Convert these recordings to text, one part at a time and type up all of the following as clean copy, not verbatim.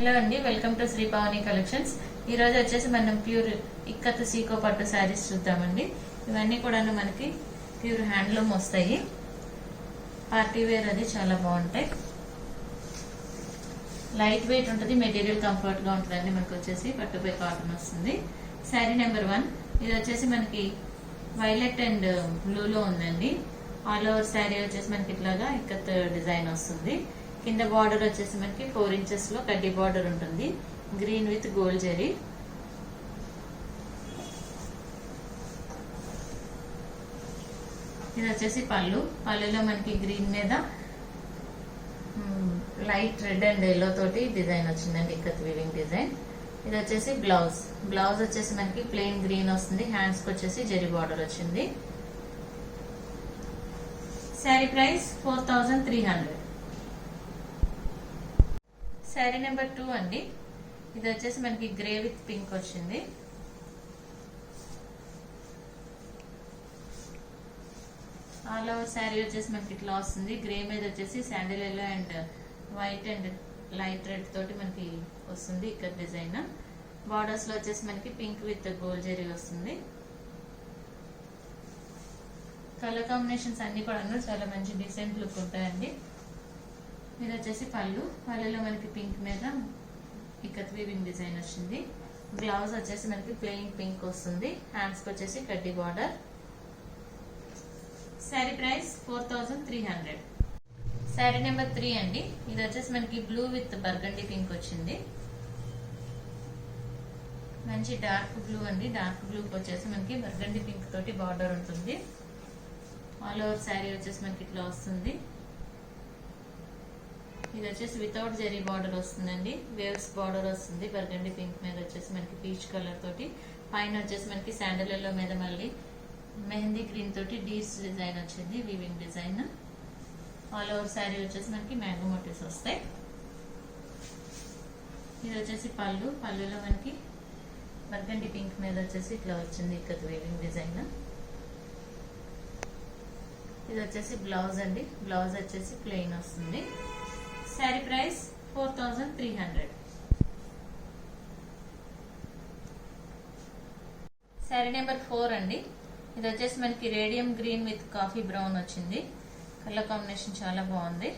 Hello అండి, welcome to Sri Pavani collections. ఈ రోజు వచ్చేసి మనం ప్యూర్ ఇక్కత్ సీకో పట్టు శారీస్ చూద్దామండి. ఇవన్నీ కూడా మనకి ప్యూర్ హ్యాండ్లూమ్ వస్తాయి. పార్టీ వేర్ అది చాలా బాగుంటాయి. లైట్ వెయిట్ ఉంటుంది, మెటీరియల్ కంఫర్ట్ గా ఉంటుందండి. మనకు వచ్చేసి పట్టుపై కాటన్ వస్తుంది. శారీ నెంబర్ 1. ఇది వచ్చేసి మనకి వైలెట్ అండ్ బ్లూలో ఉందండి. ఆల్ ఓవర్ శారీ వచ్చేసి మనకి ఇట్లాగా ఇక్కత్ డిజైన్ వస్తుంది. కింద బార్డర్ వచ్చేసి మనకి 4 ఇంచెస్ లో కడ్డీ బార్డర్ ఉంటుంది. Green with gold zari. ఇది వచ్చేసి పళ్ళులో మనకి గ్రీన్ మీద లైట్ రెడ్ అండ్ ఎల్లో తోటి డిజైన్ వచ్చిందండి, ఇక్కత్ వీవింగ్ డిజైన్. ఇది వచ్చేసి బ్లౌజ్ వచ్చేసి మనకి ప్లెయిన్ గ్రీన్ వస్తుంది. హ్యాండ్స్ కి వచ్చేసి జెరీ బార్డర్ వచ్చింది. శారీ ప్రైస్ 4300. శారీ నెంబర్ 2 అండి. ఇది వచ్చేసి మనకి గ్రే విత్ పింక్ వచ్చింది. ఆల్ ఓవర్ శారీ వచ్చేసి మనకి ఇట్లా వస్తుంది. గ్రే మీద వచ్చేసి sandal yellow and white and light red తోటి మనకి వస్తుంది ఇక్కడ డిజైన్. బార్డర్స్ లో వచ్చేసి మనకి పింక్ విత్ గోల్డ్ జెరీ వస్తుంది. కలర్ కాంబినేషన్స్ అన్ని కూడా చాలా మంచి డిసెంట్ లుక్ ఉంటాయండి. ఇది వచ్చేసి పళ్ళులో మనకి పింక్ మీద ఇక్కత్ వీవింగ్ డిజైన్ వచ్చింది. బ్లౌజ్ వచ్చేసి మనకి ప్లెయిన్ పింక్ వస్తుంది. హ్యాండ్స్ కి వచ్చేసి కడ్డీ border. Sari price 4300. Sari number 3 అండి. ఇది వచ్చేసి మనకి బ్లూ విత్ బర్గండీ పింక్ వచ్చింది. మంచి డార్క్ బ్లూ అండి. డార్క్ బ్లూ వచ్చేసి మనకి బర్గండీ పింక్ తోటి బార్డర్ ఉంటుంది. ఆల్ ఓవర్ శారీ వచ్చేసి మనకి ఇట్లా వస్తుంది. ఇది వచ్చేసి వితౌట్ జెరీ బార్డర్ వస్తుందండి. వేవ్స్ బార్డర్ వస్తుంది. బర్గండీ పింక్ మీద వచ్చేసి మనకి పీచ్ కలర్ తోటి, పైన వచ్చేసి మనకి శాండల్ ఎల్లో మీద మళ్ళీ మెహందీ గ్రీన్ తోటి డీస్ డిజైన్ వచ్చింది, weaving design. All over sari వచ్చేసి మనకి మ్యాంగో మోటివ్స్ వస్తాయి. ఇది వచ్చేసి పళ్ళులో మనకి బర్గండీ పింక్ మీద వచ్చేసి ఇట్లా వచ్చింది ఇక్కత్ వీవింగ్ డిజైన్. ఇది వచ్చేసి బ్లౌజ్ అండి. బ్లౌజ్ వచ్చేసి ప్లెయిన్ వస్తుంది. శారీ ప్రైస్ 4300. శారీ నెంబర్ 4 అండి. ఇది వచ్చేసి మనకి radium green with coffee brown వచ్చింది. కలర్ కాంబినేషన్ చాలా బాగుంది.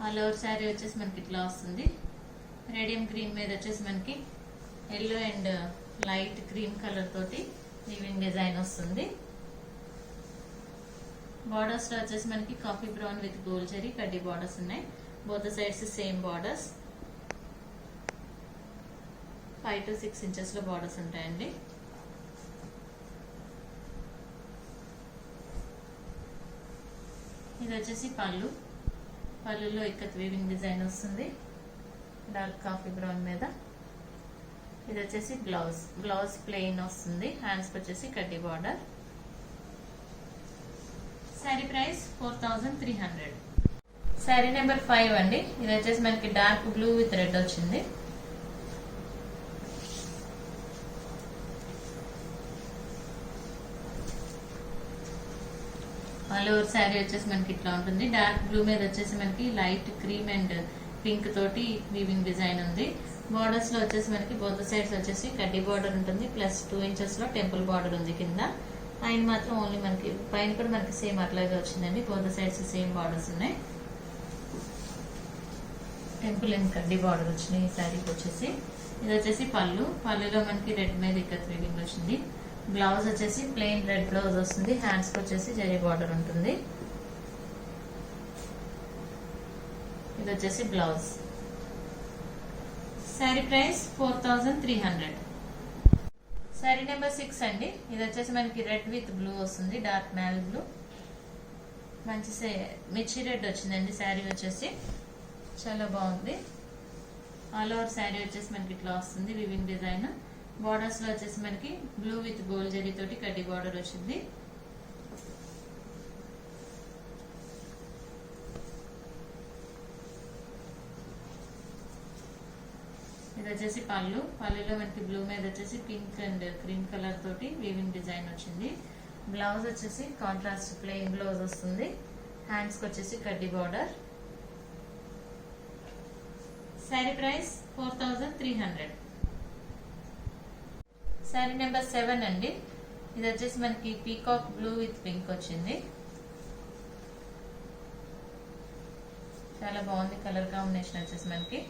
ఆల్ ఓవర్ శారీ వచ్చేసి మనకి ఇట్లా వస్తుంది. రేడియం గ్రీన్ మీద వచ్చేసి మనకి yellow and light cream colour తోటి వీవింగ్ డిజైన్ వస్తుంది. బార్డర్స్ లో వచ్చేసి మనకి coffee brown with gold zari కడ్డీ బార్డర్స్ ఉన్నాయి. Both sides same borders. 5 to 6 inches లో బార్డర్స్ ఉంటాయండి. ఇది వచ్చేసి పళ్ళులో ఇక్కత్ వీవింగ్ డిజైన్ వస్తుంది, డార్క్ కాఫీ బ్రౌన్ మీద. ఇది వచ్చేసి బ్లౌజ్ ప్లెయిన్ వస్తుంది. హ్యాండ్స్ వచ్చేసి కడ్డీ border. Sari price 4300. Sari number 5 అండి. ఇది వచ్చేసి మనకి డార్క్ బ్లూ విత్ రెడ్ వచ్చింది. ఆల్ ఓవర్ శారీ వచ్చేసి మనకి ఇట్లా ఉంటుంది. డార్క్ బ్లూ మీద వచ్చేసి మనకి లైట్ క్రీమ్ అండ్ పింక్ తోటి వీవింగ్ డిజైన్ ఉంది. బార్డర్స్ లో వచ్చేసి మనకి బోత్ సైడ్స్ వచ్చేసి కడ్డీ బార్డర్ ఉంటుంది. ప్లస్ 2 ఇంచెస్ లో టెంపుల్ బార్డర్ ఉంది కింద. పైన మాత్రం ఓన్లీ మనకి పైన కూడా మనకి సేమ్ అట్లాగే వచ్చిందండి. బోత్ సైడ్స్ సేమ్ బార్డర్స్ ఉన్నాయి. టెంపుల్ అండ్ కడ్డీ బార్డర్ వచ్చినాయి ఈ శారీకి వచ్చేసి. ఇది వచ్చేసి పళ్ళులో మనకి రెడ్ మీద ఇక్కత్ వీవింగ్ వచ్చింది. బ్లౌజ్ వచ్చేసి ప్లెయిన్ రెడ్ బ్లౌజ్ వస్తుంది. హ్యాండ్స్ కి వచ్చేసి జరీ బార్డర్ ఉంటుంది. ఇది వచ్చేసి blouse. Sari price 4300. Sari number 6 అండి. ఇది వచ్చేసి మనకి రెడ్ విత్ బ్లూ వస్తుంది, డార్క్ నేవీ బ్లూ. మంచి మిర్చి రెడ్ వచ్చిందండి. శారీ వచ్చేసి చాలా బాగుంది. ఆల్ ఓవర్ శారీ వచ్చేసి మనకి ఇట్లా వస్తుంది వీవింగ్ డిజైన్. బార్డర్స్ లో వచ్చేసి మనకి బ్లూ విత్ గోల్డ్ జెరీ తోటి కడ్డీ బార్డర్ వచ్చింది. ఇది వచ్చేసి పళ్ళులో మనకి బ్లూ మీద వచ్చేసి పింక్ అండ్ క్రీమ్ కలర్ తోటి వీవింగ్ డిజైన్ వచ్చింది. బ్లౌజ్ వచ్చేసి కాంట్రాస్ట్ ప్లెయిన్ బ్లౌజ్ వస్తుంది. హ్యాండ్స్ కి వచ్చేసి కడ్డీ border. Sari price 4300. Sari number 7 అండి. ఇది వచ్చేసి మనకి పీకాక్ బ్లూ విత్ పింక్ వచ్చింది. చాలా బాగుంది కలర్ కాంబినేషన్ వచ్చేసి మనకి.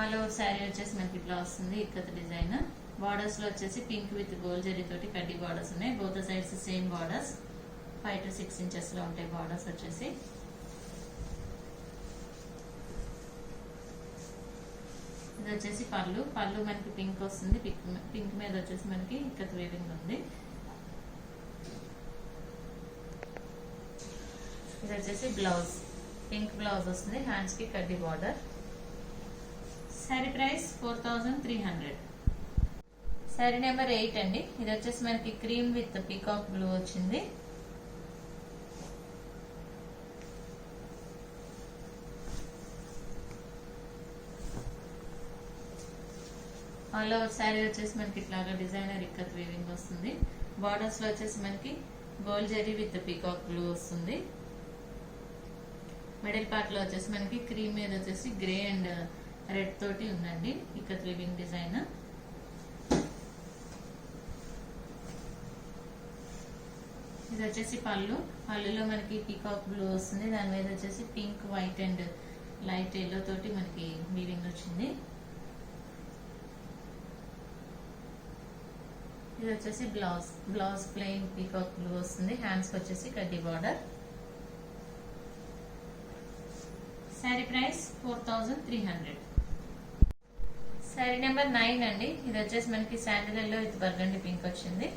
ఆల్ ఓవర్ శారీ వచ్చేసి మనకి ఇట్లా వస్తుంది ఇక్కత్ డిజైన్. బార్డర్స్ లో వచ్చేసి పింక్ విత్ గోల్డ్ జరీ తోటి కడ్డీ బార్డర్స్ ఉన్నాయి. Both sides same borders 5 to 6 inches లో ఉంటాయి బార్డర్స్ వచ్చేసి. ఇది వచ్చేసి పళ్ళు మనకి పింక్ వస్తుంది. పింక్ మీద వచ్చేసి మనకి ఇక్కత్ వీవింగ్ ఉంది. ఇది వచ్చేసి బ్లౌజ్, పింక్ బ్లౌజ్ వస్తుంది. హ్యాండ్స్ కి కడ్డీ border. Sari price 4300. Sari number 8 అండి. ఇది వచ్చేసి మనకి క్రీమ్ విత్ పీకాక్ బ్లూ వచ్చింది. ఆల్ ఓవర్ శారీ వచ్చేసి మనకి ఇట్లాగా డిజైనర్ ఇక్కత్ వీవింగ్ వస్తుంది. బార్డర్స్ లో వచ్చేసి మనకి gold zari with peacock blue వస్తుంది. మిడిల్ పార్ట్ లో వచ్చేసి మనకి క్రీమ్ మీద వచ్చేసి గ్రే అండ్ రెడ్ తోటి ఉందండి ఇక్కత్ వీవింగ్ డిజైన్. ఇది వచ్చేసి పళ్ళులో మనకి పీకాక్ బ్లూ వస్తుంది. దాని మీద వచ్చేసి pink, white and light yellow తోటి మనకి వీవింగ్ వచ్చింది. ఇది వచ్చేసి బ్లౌజ్ ప్లెయిన్ పీకాక్ బ్లూ వస్తుంది. హ్యాండ్స్ వచ్చేసి కడ్డీ border. Sari price 4300. Sari number 9 అండి. ఇది వచ్చేసి మనకి sandal yellow with burgundy pink వచ్చింది.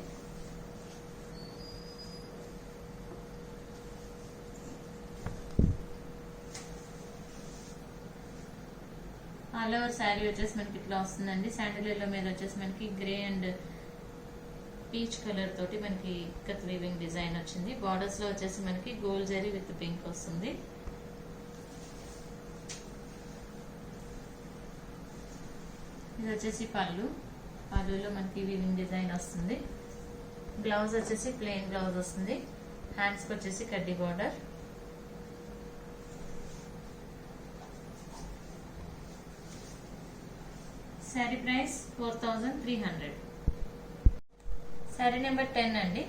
ఆల్ ఓవర్ శారీ వచ్చేసి మనకి ఇట్లా వస్తుందండి. శాండిల్ ఎల్లో మీద వచ్చేసి మనకి గ్రే అండ్ పీచ్ కలర్ తోటి మనకి ఇక్కత్ వీవింగ్ డిజైన్ వచ్చింది. బార్డర్స్ లో వచ్చేసి మనకి గోల్డ్ జరీ విత్ పింక్ వస్తుంది. ఇది వచ్చేసి పళ్ళులో మనకి వీవింగ్ డిజైన్ వస్తుంది. బ్లౌజ్ వచ్చేసి ప్లెయిన్ బ్లౌజ్ వస్తుంది. హ్యాండ్స్ కి వచ్చేసి కడ్డీ border. Sari price 4300. Sari number 10 అండి.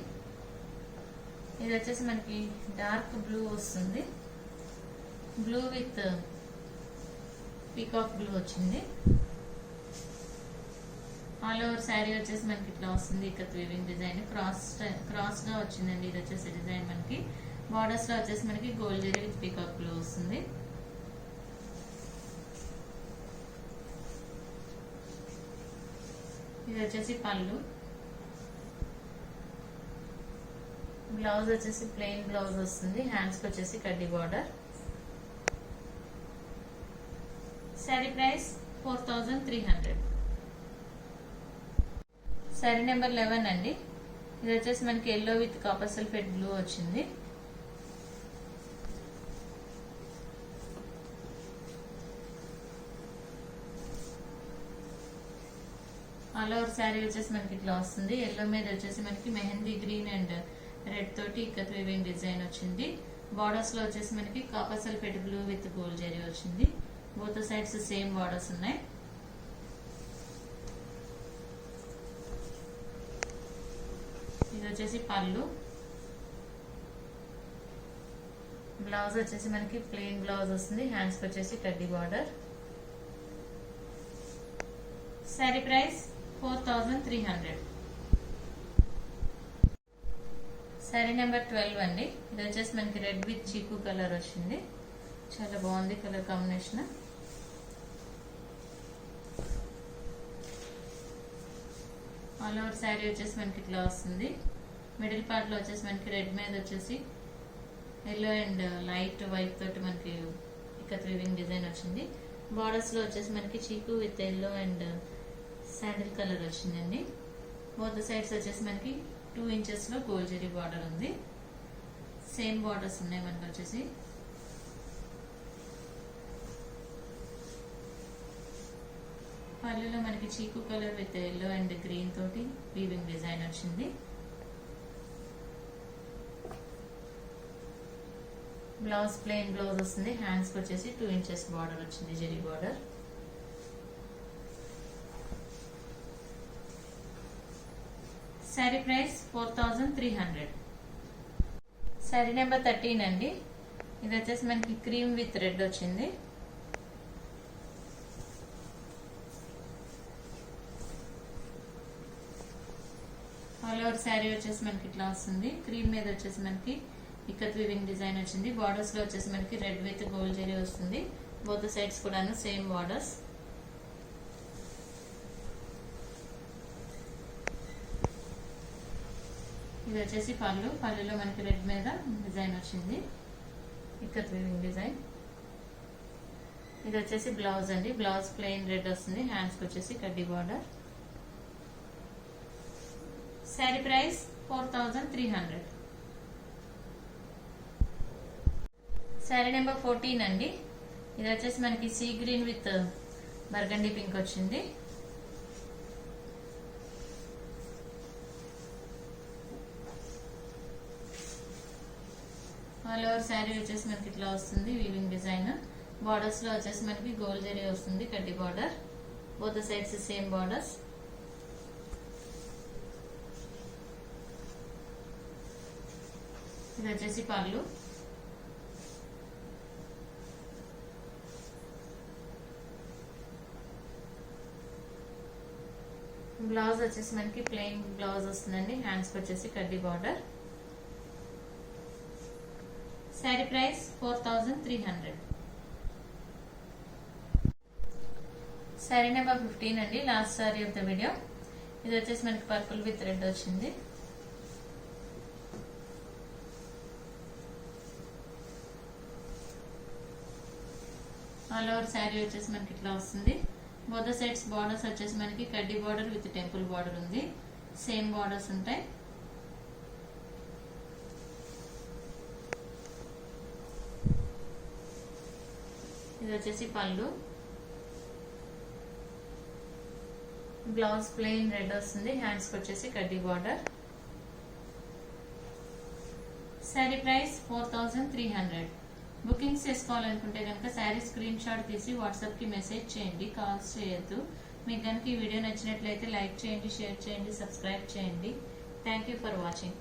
ఇది వచ్చేసి మనకి డార్క్ బ్లూ వస్తుంది. బ్లూ విత్ పీకాక్ బ్లూ వచ్చింది. ఆల్ ఓవర్ శారీ వచ్చేసి మనకి ఇట్లా వస్తుంది ఇక్కత్ వీవింగ్ డిజైన్. క్రాస్ గా వచ్చిందండి. ఇది వచ్చేసి డిజైన్ మనకి బార్డర్స్ లో వచ్చేసి మనకి gold zari with peacock blue వస్తుంది. ఇది వచ్చేసి బ్లౌజ్ వచ్చేసి ప్లెయిన్ బ్లౌజ్ వస్తుంది. హ్యాండ్స్ కి వచ్చేసి కడ్డీ border. Sari price 4300. Sari number 11 అండి. ఇది వచ్చేసి మనకి yellow with copper sulphate blue వచ్చింది. ఆల్ ఓవర్ శారీ వచ్చేసి మనకి ఇట్లా వస్తుంది. ఎల్లో మీద వచ్చేసి మనకి మెహందీ గ్రీన్ అండ్ రెడ్ తోటి ఇక్కత్ వీవింగ్ డిజైన్ వచ్చింది. బార్డర్స్ లో వచ్చేసి మనకి copper sulphate blue with gold zari వచ్చింది. బోత్ సైడ్స్ సేమ్ బార్డర్స్ ఉన్నాయి. ఇది వచ్చేసి బ్లౌజ్ వచ్చేసి మనకి ప్లెయిన్ బ్లౌజ్ వస్తుంది. హ్యాండ్స్ కి వచ్చేసి కడ్డీ border. Sari price 4300. Sari number 12 అండి. ఇది వచ్చేసి మనకి రెడ్ విత్ చీకు కలర్ వచ్చింది. చాలా బాగుంది colour combination. All over sari వచ్చేసి మనకి ఇట్లా వస్తుంది. మిడిల్ పార్ట్ లో వచ్చేసి మనకి రెడ్ మీద వచ్చేసి ఎల్లో అండ్ లైట్ వైట్ తోటి మనకి ఇక్కత్ వీవింగ్ డిజైన్ వచ్చింది. బార్డర్స్ లో వచ్చేసి మనకి చీకు with yellow and sandal colour వచ్చిందండి. బోత్ సైడ్స్ వచ్చేసి మనకి 2 ఇంచెస్ లో గోల్డ్ జరీ బార్డర్ ఉంది. సేమ్ బార్డర్స్ ఉన్నాయి మనకి వచ్చేసి. పళ్ళులో మనకి చీకు colour with yellow and green తోటి వీవింగ్ డిజైన్ వచ్చింది. బ్లౌజ్ ప్లెయిన్ బ్లౌజ్ వస్తుంది. హ్యాండ్స్ కి వచ్చేసి 2 inches బార్డర్ వచ్చింది, zari border. Sari price 4300. Sari number 13 అండి. ఇది వచ్చేసి మనకి క్రీమ్ విత్ రెడ్ వచ్చింది. ఆల్ ఓవర్ శారీ వచ్చేసి మనకి ఇట్లా వస్తుంది. క్రీమ్ మీద వచ్చేసి మనకి ఇక్కత్ వీవింగ్ డిజైన్ వచ్చింది. బార్డర్స్ లో వచ్చేసి మనకి రెడ్ విత్ గోల్డ్ జరీ వస్తుంది. బోత్ సైడ్స్ కూడాను సేమ్ బార్డర్స్. ఇది వచ్చేసి పళ్ళులో మనకి రెడ్ మీద డిజైన్ వచ్చింది, ఇక్కత్ వీవింగ్ డిజైన్. ఇది వచ్చేసి బ్లౌజ్ అండి. బ్లౌజ్ ప్లెయిన్ రెడ్ వస్తుంది. హ్యాండ్స్ కి వచ్చేసి కడ్డీ border. Sari price 4300. Sari number 14 అండి. ఇది వచ్చేసి మనకి sea green with burgundy pink వచ్చింది. ఆల్ ఓవర్ శారీ వచ్చేసి మనకి ఇట్లా వస్తుంది వీవింగ్ డిజైన్. బార్డర్స్ లో వచ్చేసి మనకి గోల్డ్ జరీ వస్తుంది, కడ్డీ border. Both sides same borders. ఇది వచ్చేసి పళ్ళు. బ్లౌజ్ వచ్చేసి మనకి ప్లెయిన్ బ్లౌజ్ వస్తుందండి. హ్యాండ్స్ కి వచ్చేసి కడ్డీ border. Sari price 4300. Sari number 15 అండి. Last sari of the video. ఇది వచ్చేసి మనకి పర్పుల్ విత్ రెడ్ వచ్చింది. ఆల్ ఓవర్ శారీ వచ్చేసి మనకి ఇట్లా వస్తుంది. బోత్ సైడ్స్ బార్డర్స్ వచ్చేసి మనకి కడ్డీ బార్డర్ విత్ టెంపుల్ బార్డర్ ఉంది. సేమ్ బార్డర్స్ ఉంటాయి. ఇది వచ్చేసి పళ్ళు. బ్లౌజ్ ప్లెయిన్ రెడ్ వస్తుంది. హ్యాండ్స్ కి వచ్చేసి కడ్డీ బార్డర్. శారీ ప్రైస్ 4300. బుకింగ్స్ చేసుకోవాలనుకుంటే కనుక శారీ స్క్రీన్ షాట్ తీసి వాట్సాప్ కి మెసేజ్ చేయండి, కాల్స్ చేయొద్దు. మీకు కనుక ఈ వీడియో నచ్చినట్లయితే లైక్ చేయండి, షేర్ చేయండి, సబ్స్క్రైబ్ చేయండి. Thank you for watching.